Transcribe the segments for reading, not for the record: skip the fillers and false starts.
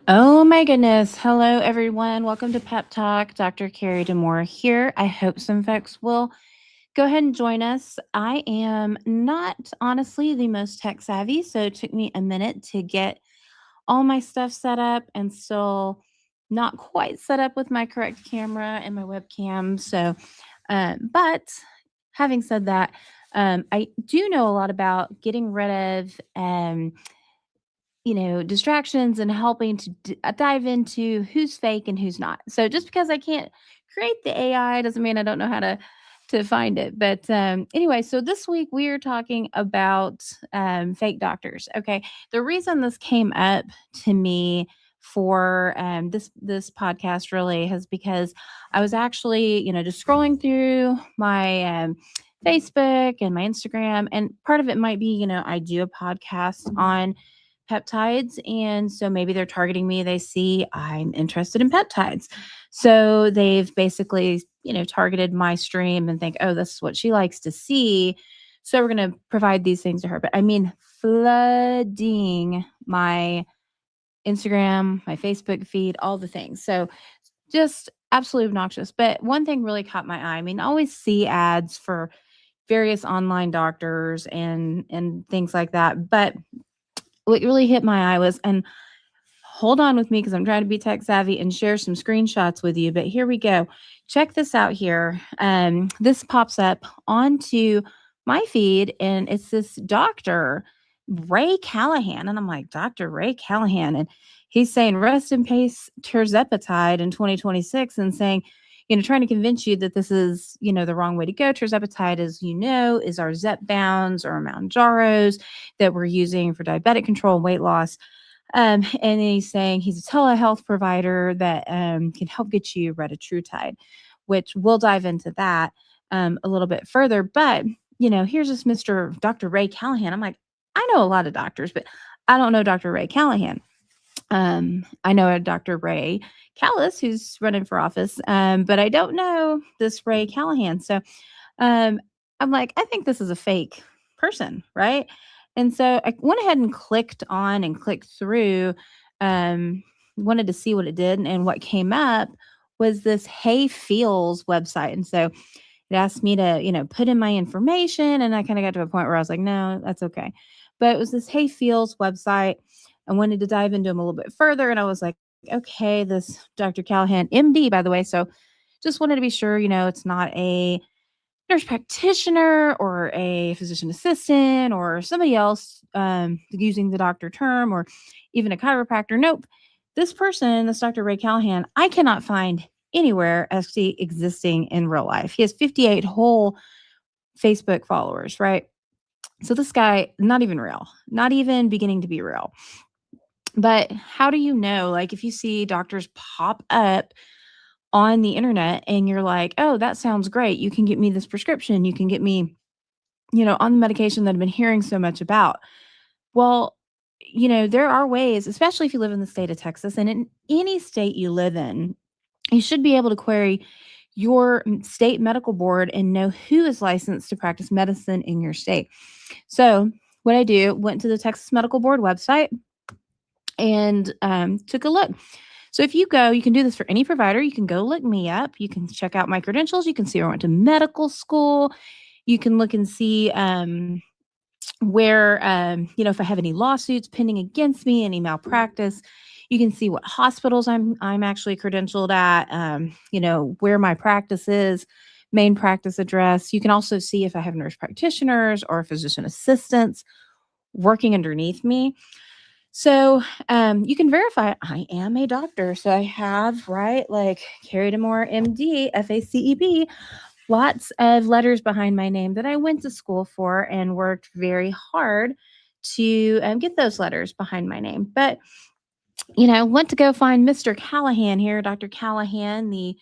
Oh my goodness. Hello, everyone. Welcome to Pep Talk. Dr. Carrie Demore here. I hope some folks will go ahead and join us. I am not honestly the most tech savvy, so it took me a minute to get all my stuff set up and still not quite set up with my correct camera and my webcam. But having said that, I do know a lot about getting rid of distractions and helping to dive into who's fake and who's not. So just because I can't create the AI doesn't mean I don't know how to find it. But anyway, so this week we are talking about fake doctors. Okay, the reason this came up to me for this podcast really is because I was actually just scrolling through my Facebook and my Instagram, and part of it might be I do a podcast on peptides. And so maybe they're targeting me. They see I'm interested in peptides. So they've basically, targeted my stream and think, oh, this is what she likes to see. So we're going to provide these things to her. But I mean, flooding my Instagram, my Facebook feed, all the things. So just absolutely obnoxious. But one thing really caught my eye. I mean, I always see ads for various online doctors and things like that. But what really hit my eye was, and hold on with me because I'm trying to be tech savvy and share some screenshots with you. But here we go. Check this out here. This pops up onto my feed, and it's this doctor, Ray Callahan. And I'm like, Dr. Ray Callahan. And he's saying, rest in peace, terzepatide in 2026, and saying, trying to convince you that this is, the wrong way to go. Terzepatide, as you know, is our Zepbounds or Mounjaros that we're using for diabetic control and weight loss. And he's saying he's a telehealth provider that can help get you retatrutide, which we'll dive into that a little bit further. But, here's this Mr. Dr. Ray Callahan. I'm like, I know a lot of doctors, but I don't know Dr. Ray Callahan. I know a Dr. Ray Callis who's running for office, but I don't know this Ray Callahan. So I'm like, I think this is a fake person, right? And so I went ahead and clicked on and clicked through, wanted to see what it did. And what came up was this Hey Feels website. And so it asked me to, put in my information. And I kind of got to a point where I was like, no, that's okay. But it was this Hey Feels website. I wanted to dive into them a little bit further. And I was like, okay, this Dr. Callahan, MD, by the way. So just wanted to be sure, it's not a nurse practitioner or a physician assistant or somebody else using the doctor term or even a chiropractor. Nope. This person, this Dr. Ray Callahan, I cannot find anywhere actually existing in real life. He has 58 whole Facebook followers, right? So this guy, not even real, not even beginning to be real. But how do you know? Like, if you see doctors pop up on the internet and you're like, oh, that sounds great. You can get me this prescription. You can get me, on the medication that I've been hearing so much about. Well, there are ways, especially if you live in the state of Texas and in any state you live in, you should be able to query your state medical board and know who is licensed to practice medicine in your state. So, what I do, went to the Texas Medical Board website and took a look. So if you go, you can do this for any provider. You can go look me up. You can check out my credentials. You can see where I went to medical school. You can look and see where, if I have any lawsuits pending against me, any malpractice. You can see what hospitals I'm actually credentialed at. Where my practice is, main practice address. You can also see if I have nurse practitioners or physician assistants working underneath me. So you can verify I am a doctor. So I have, right, like Carrie Demore, MD, FACEB, lots of letters behind my name that I went to school for and worked very hard to get those letters behind my name. But, went to go find Mr. Callahan here, Dr. Callahan, the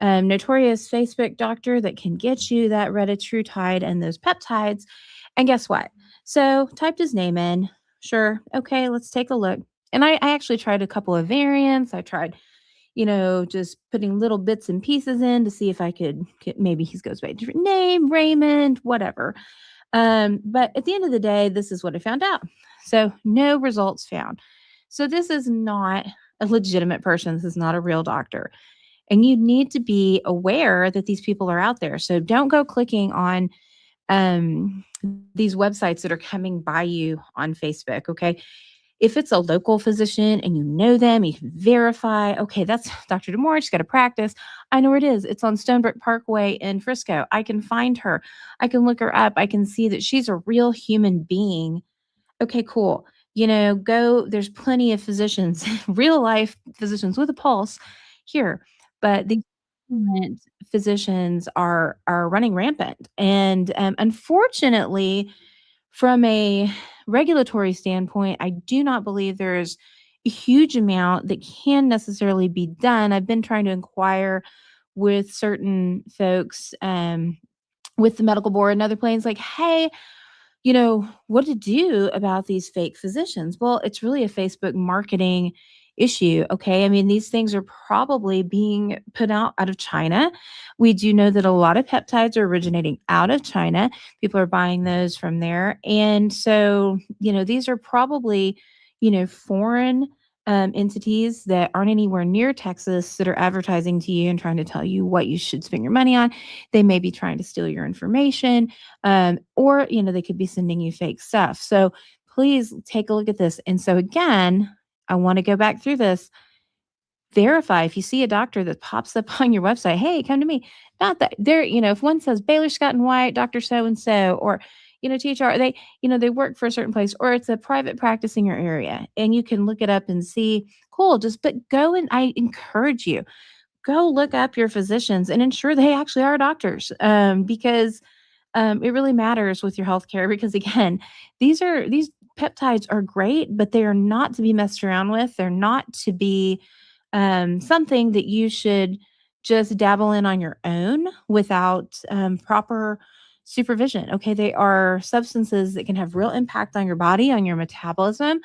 notorious Facebook doctor that can get you that retatrutide and those peptides. And guess what? So typed his name in. Sure. Okay, let's take a look. And I actually tried a couple of variants. I tried, just putting little bits and pieces in to see if I could get, maybe he goes by a different name, Raymond, whatever. But at the end of the day, this is what I found out. So no results found. So this is not a legitimate person. This is not a real doctor. And you need to be aware that these people are out there. So don't go clicking on these websites that are coming by you on Facebook. Okay. If it's a local physician and you know them, you can verify, okay, that's Dr. Demore. She's got to practice. I know where it is. It's on Stonebrook Parkway in Frisco. I can find her. I can look her up. I can see that she's a real human being. Okay, cool. Go, there's plenty of physicians, real life physicians with a pulse here, but the government physicians are running rampant. And unfortunately, from a regulatory standpoint, I do not believe there's a huge amount that can necessarily be done. I've been trying to inquire with certain folks, with the medical board and other planes, like, hey, what to do about these fake physicians? Well, it's really a Facebook marketing issue. Okay. I mean, these things are probably being put out of China. We do know that a lot of peptides are originating out of China. People are buying those from there. And so, these are probably, foreign entities that aren't anywhere near Texas that are advertising to you and trying to tell you what you should spend your money on. They may be trying to steal your information, or they could be sending you fake stuff. So please take a look at this. And so again, I want to go back through this. Verify if you see a doctor that pops up on your website, hey, come to me. Not that they're, if one says Baylor Scott and White, Dr. So and so, or THR, they work for a certain place, or it's a private practice in your area, and you can look it up and see, cool, but go, and I encourage you, go look up your physicians and ensure they actually are doctors, because it really matters with your healthcare, because again, these peptides are great, but they are not to be messed around with. They're not to be something that you should just dabble in on your own without proper supervision. Okay, they are substances that can have real impact on your body, on your metabolism,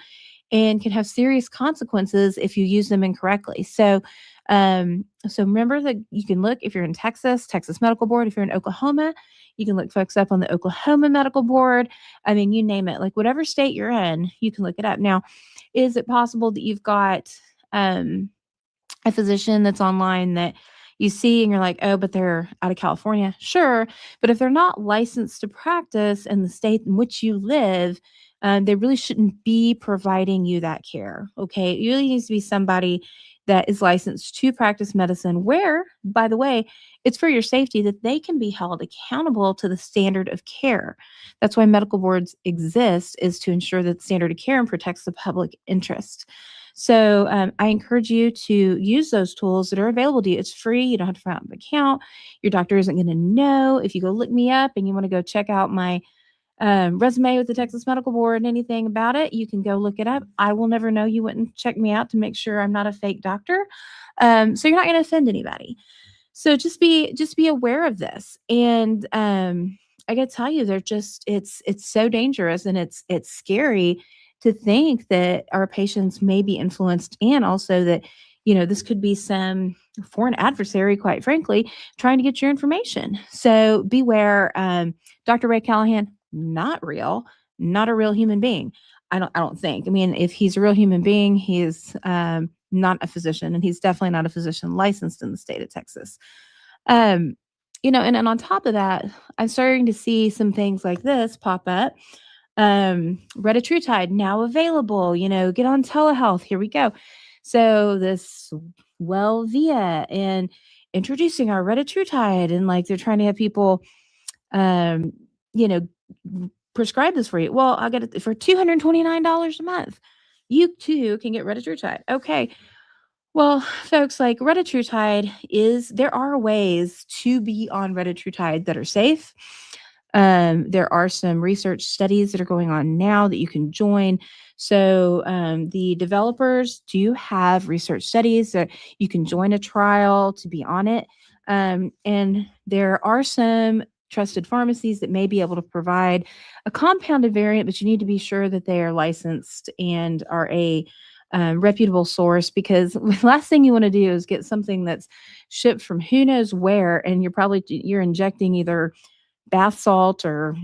and can have serious consequences if you use them incorrectly. So remember that you can look, if you're in Texas Medical Board. If you're in Oklahoma, you can look folks up on the Oklahoma Medical Board. I mean, you name it, like whatever state you're in, you can look it up. Now, is it possible that you've got a physician that's online that you see and you're like, oh, but they're out of California? Sure. But if they're not licensed to practice in the state in which you live, they really shouldn't be providing you that care. Okay. It really needs to be somebody that is licensed to practice medicine, where, by the way, it's for your safety, that they can be held accountable to the standard of care. That's why medical boards exist, is to ensure that the standard of care and protects the public interest. So I encourage you to use those tools that are available to you. It's free. You don't have to fill out an account. Your doctor isn't going to know. If you go look me up and you want to go check out my resume with the Texas Medical Board and anything about it, you can go look it up. I will never know. You wouldn't check me out to make sure I'm not a fake doctor. So you're not going to offend anybody. So just be aware of this. And I got to tell you, they're just it's so dangerous, and it's scary to think that our patients may be influenced, and also that this could be some foreign adversary, quite frankly, trying to get your information. So beware. Dr. Ray Callahan, not real, not a real human being. I don't think. I mean, if he's a real human being, he is not a physician, and he's definitely not a physician licensed in the state of Texas. Um, and on top of that, I'm starting to see some things like this pop up. Retatrutide now available, get on telehealth. Here we go. So this Via, and introducing our retatrutide, and like they're trying to have people, um, you know, prescribe this for you. Well, I'll get it for $229 a month. You too can get retatrutide. Okay. Well, folks, like retatrutide there are ways to be on retatrutide that are safe. There are some research studies that are going on now that you can join. So the developers do have research studies that you can join a trial to be on it. And there are some trusted pharmacies that may be able to provide a compounded variant, but you need to be sure that they are licensed and are a reputable source, because the last thing you want to do is get something that's shipped from who knows where, and you're injecting either bath salt or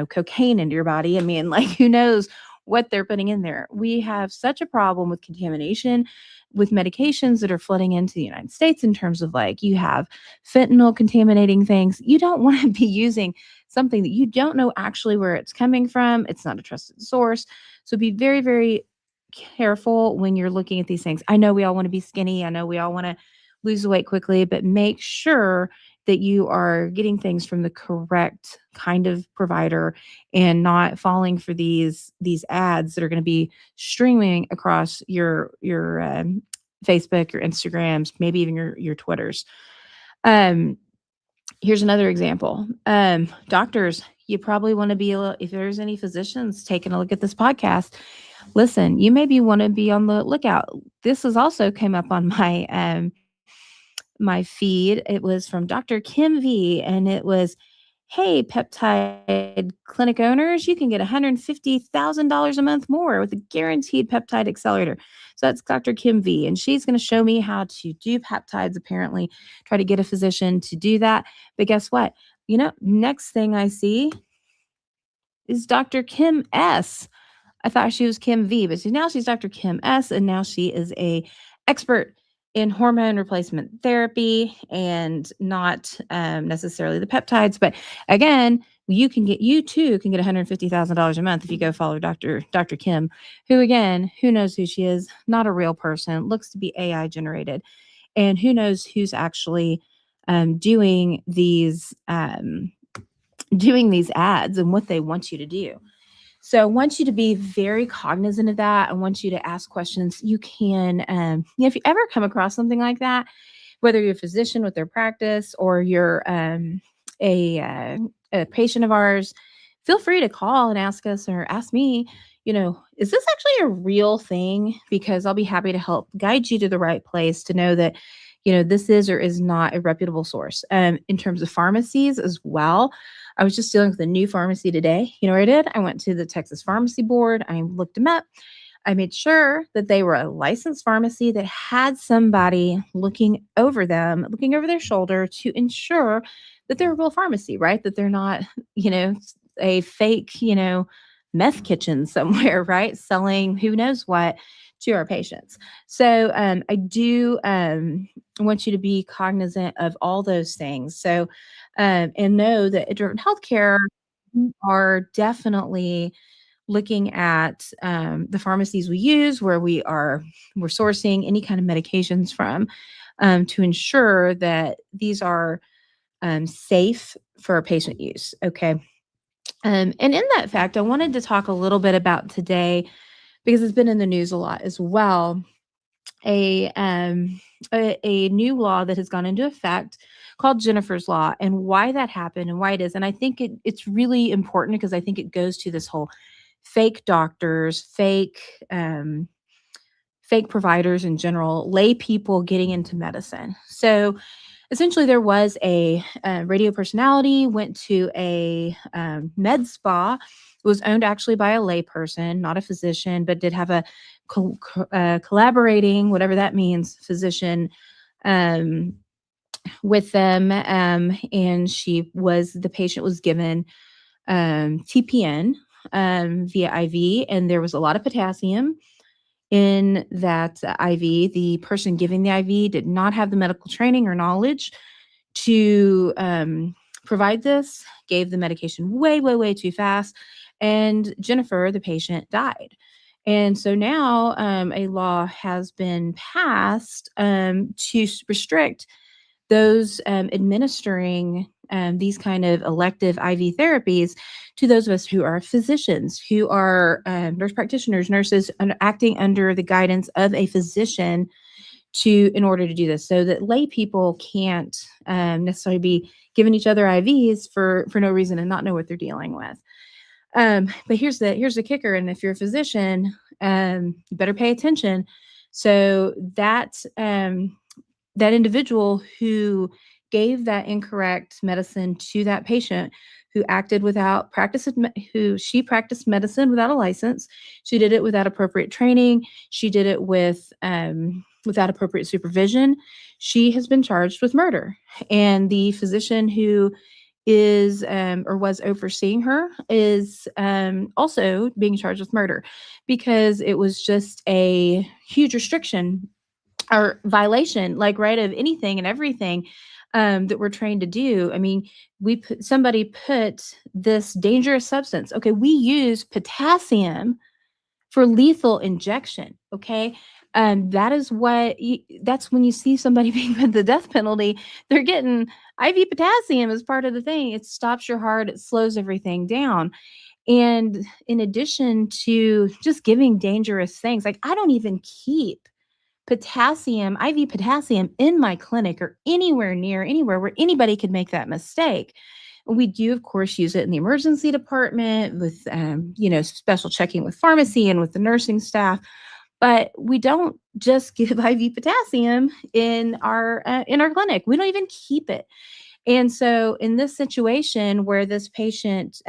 cocaine into your body. I mean, like, who knows what they're putting in there. We have such a problem with contamination with medications that are flooding into the United States in terms of like you have fentanyl contaminating things. You don't want to be using something that you don't know actually where it's coming from. It's not a trusted source. So be very, very careful when you're looking at these things. I know we all want to be skinny. I know we all want to lose weight quickly, but make sure that you are getting things from the correct kind of provider and not falling for these ads that are going to be streaming across your Facebook, your Instagrams, maybe even your Twitters. Um, Here's another example. Doctors, you probably want to be if there's any physicians taking a look at this podcast, listen, you maybe want to be on the lookout. This has also came up on my feed. It was from Dr. Kim V, and it was, hey, peptide clinic owners, you can get $150,000 a month more with a guaranteed peptide accelerator. So that's Dr. Kim V, and she's going to show me how to do peptides, apparently, try to get a physician to do that. But guess what? Next thing I see is Dr. Kim S. I thought she was Kim V, but now she's Dr. Kim S, and now she is a expert in hormone replacement therapy and not necessarily the peptides. But again, you too can get $150,000 a month if you go follow Dr. Kim, who again, who knows who she is? Not a real person, looks to be AI generated, and who knows who's actually doing these ads and what they want you to do. So I want you to be very cognizant of that. I want you to ask questions. You can, if you ever come across something like that, whether you're a physician with their practice or you're a patient of ours, feel free to call and ask us or ask me, is this actually a real thing? Because I'll be happy to help guide you to the right place to know that, this is or is not a reputable source. In terms of pharmacies as well, I was just dealing with a new pharmacy today. You know what I did? I went to the Texas Pharmacy Board. I looked them up. I made sure that they were a licensed pharmacy that had somebody looking over their shoulder to ensure that they're a real pharmacy, right? That they're not, a fake, meth kitchen somewhere, right? Selling who knows what to our patients. So I do want you to be cognizant of all those things. So and know that at Driven Healthcare, we are definitely looking at the pharmacies we use, where we're sourcing any kind of medications from, to ensure that these are safe for patient use. Okay. And in that fact, I wanted to talk a little bit about today, because it's been in the news a lot as well, a new law that has gone into effect called Jennifer's Law, and why that happened and why it is. And I think it's really important because I think it goes to this whole fake doctors, fake providers in general, lay people getting into medicine. So essentially, there was a radio personality, went to a med spa. It was owned actually by a layperson, not a physician, but did have a collaborating, whatever that means, physician with them. And the patient was given TPN via IV, and there was a lot of potassium in that IV. The person giving the IV did not have the medical training or knowledge to provide this, gave the medication way, way, way too fast, and Jennifer, the patient, died. And so now a law has been passed to restrict those administering these kind of elective IV therapies to those of us who are physicians, who are nurse practitioners, nurses, and acting under the guidance of a physician in order to do this, so that lay people can't necessarily be giving each other IVs for no reason and not know what they're dealing with. But here's the kicker. And if you're a physician, you better pay attention. So that individual who gave that incorrect medicine to that patient, who acted without practice, she practiced medicine without a license. She did it without appropriate training. She did it without appropriate supervision. She has been charged with murder. And the physician who is or was overseeing her is also being charged with murder because it was just a huge restriction or violation, like, right, of anything and everything that we're trained to do. I mean, somebody put this dangerous substance. Okay, we use potassium for lethal injection. Okay. That is that's when you see somebody being put the death penalty, they're getting IV potassium as part of the thing. It stops your heart, it slows everything down. And in addition to just giving dangerous things, like I don't even keep potassium, IV potassium in my clinic or anywhere near anywhere where anybody could make that mistake. We do, of course, use it in the emergency department with, special checking with pharmacy and with the nursing staff. But we don't just give IV potassium in our clinic. We don't even keep it. And so, in this situation where this patient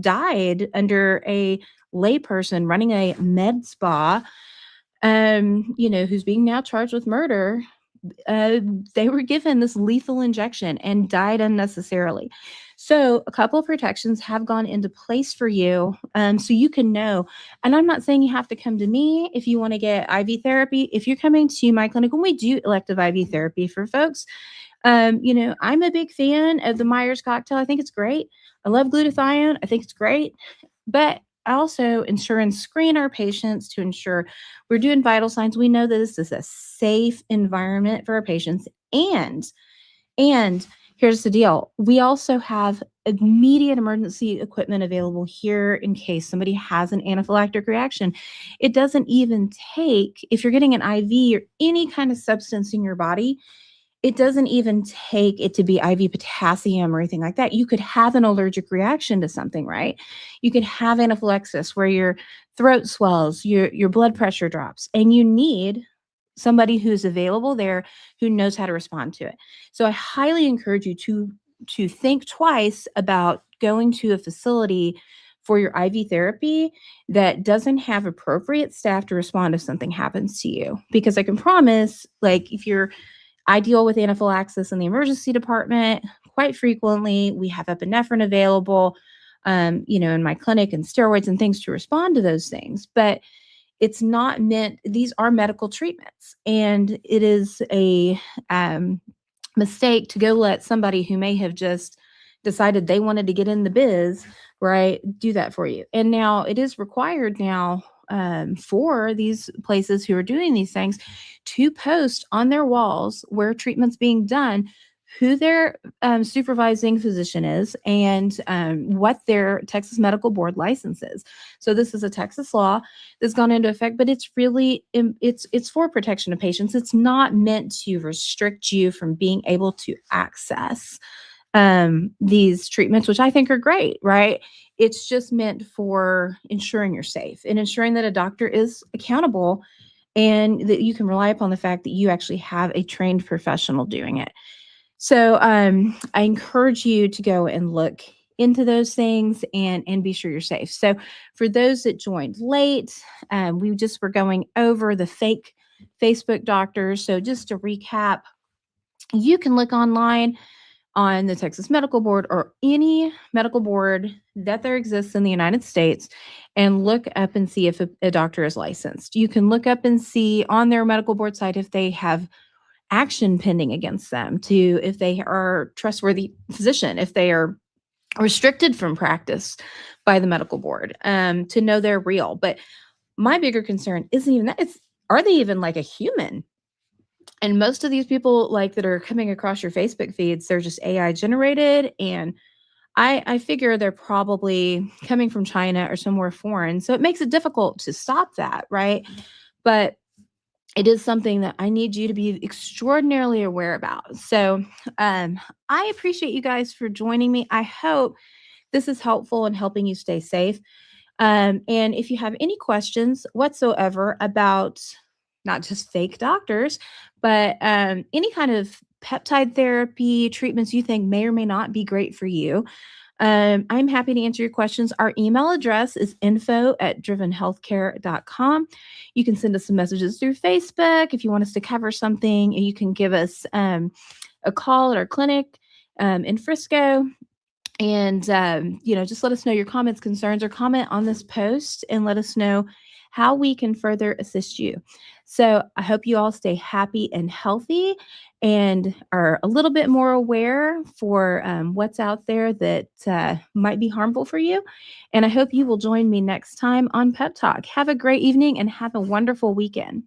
died under a layperson running a med spa, who's being now charged with murder, uh, they were given this lethal injection and died unnecessarily. So, a couple of protections have gone into place for you, so you can know. And I'm not saying you have to come to me if you want to get IV therapy. If you're coming to my clinic, when we do elective IV therapy for folks, I'm a big fan of the Myers cocktail. I think it's great. I love glutathione. I think it's great. But I also ensure and screen our patients to ensure we're doing vital signs. We know that this is a safe environment for our patients. And here's the deal. We also have immediate emergency equipment available here in case somebody has an anaphylactic reaction. It doesn't even take, if you're getting an IV or any kind of substance in your body, it doesn't even take it to be IV potassium or anything like that. You could have an allergic reaction to something, right? You could have anaphylaxis where your throat swells, your blood pressure drops, and you need somebody who's available there who knows how to respond to it. So I highly encourage you to think twice about going to a facility for your IV therapy that doesn't have appropriate staff to respond if something happens to you. Because I can promise, like, I deal with anaphylaxis in the emergency department quite frequently. We have epinephrine available, in my clinic, and steroids and things to respond to those things. But it's not meant, these are medical treatments. And it is a mistake to go let somebody who may have just decided they wanted to get in the biz, right, do that for you. And now it is required now, for these places who are doing these things, to post on their walls where treatment's being done, who their supervising physician is, and what their Texas Medical Board license is. So this is a Texas law that's gone into effect, but it's really it's for protection of patients. It's not meant to restrict you from being able to access these treatments, which I think are great, right? It's just meant for ensuring you're safe and ensuring that a doctor is accountable and that you can rely upon the fact that you actually have a trained professional doing it. So I encourage you to go and look into those things and be sure you're safe. So for those that joined late, we just were going over the fake Facebook doctors. So just to recap, you can look online on the Texas Medical Board or any medical board that there exists in the United States and look up and see if a doctor is licensed. You can look up and see on their medical board site if they have action pending against them, to if they are trustworthy physician, if they are restricted from practice by the medical board, to know they're real. But my bigger concern isn't even that, it's, are they even like a human? And most of these people, like, that are coming across your Facebook feeds, they're just AI generated. And I figure they're probably coming from China or somewhere foreign. So it makes it difficult to stop that, right? But it is something that I need you to be extraordinarily aware about. So I appreciate you guys for joining me. I hope this is helpful in helping you stay safe. And if you have any questions whatsoever about not just fake doctors, but any kind of peptide therapy treatments you think may or may not be great for you, I'm happy to answer your questions. Our email address is info@drivenhealthcare.com. You can send us some messages through Facebook. If you want us to cover something, you can give us a call at our clinic in Frisco. And, just let us know your comments, concerns, or comment on this post and let us know how we can further assist you. So I hope you all stay happy and healthy and are a little bit more aware for what's out there that might be harmful for you. And I hope you will join me next time on Pep Talk. Have a great evening and have a wonderful weekend.